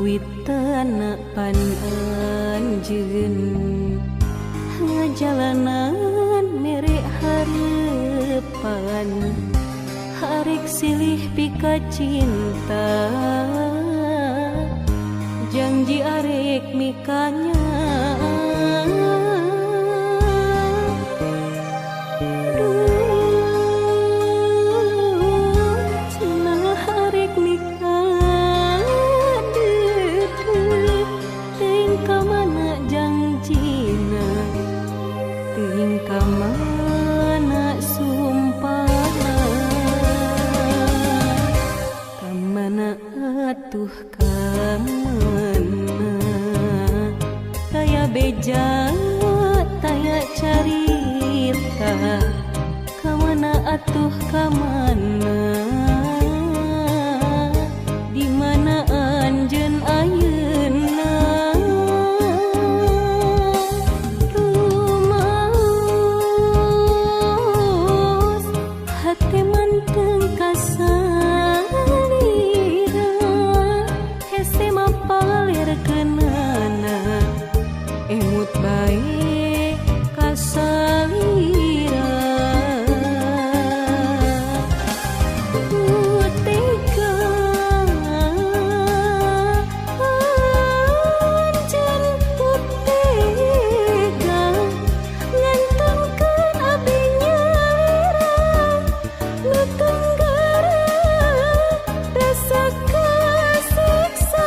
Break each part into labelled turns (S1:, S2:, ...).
S1: Wiwitana pan anjeun jalanan mere hareupan harek silih pika cinta janji arek mikanya kamana sumpahna kamana atuh kamana taya beja taya carita kamana atuh kamana di mana anjeun ayeuna emut bae kasalira tega anjen tega ngantongkeun abdi nyalira nu tenggara rasa kasiksa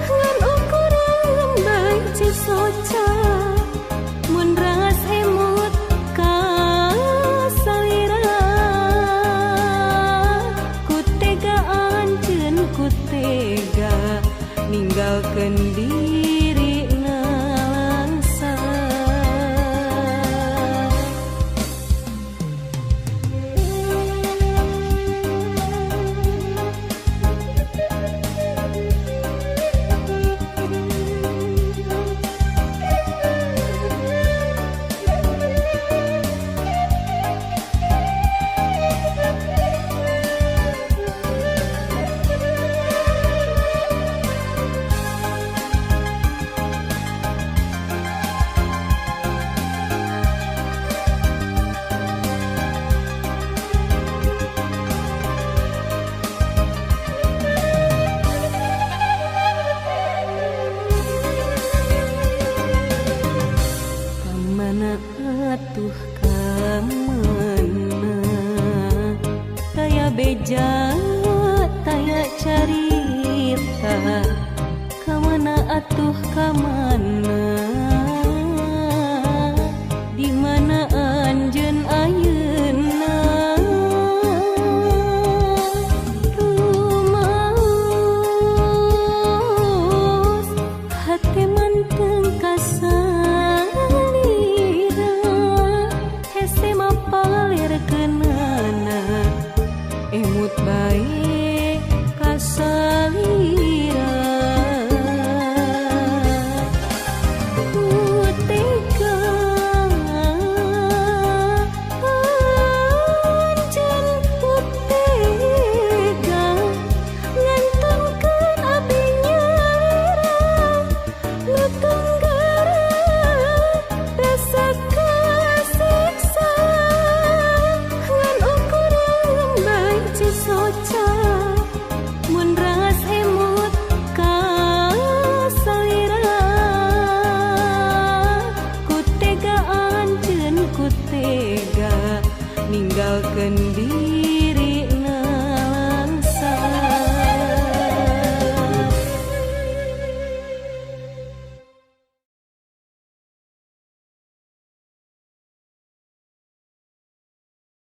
S1: ngan ukuran soca mun ras emut ka salira ku tega anjeun ku tega ninggalkeun dirina langsa atuh kamana taya beja taya carita kamana atuh kamana di mana anjeun ayeuna rumaos hate manteng kasa emut bae kasalira tega anjeun tega ngantongkeun abdi nyalira nu tenggara rasa kasiksa ngan ukuran bae soca mun ras emut ka salira ku tega anjeun ku tega ninggalkeun diri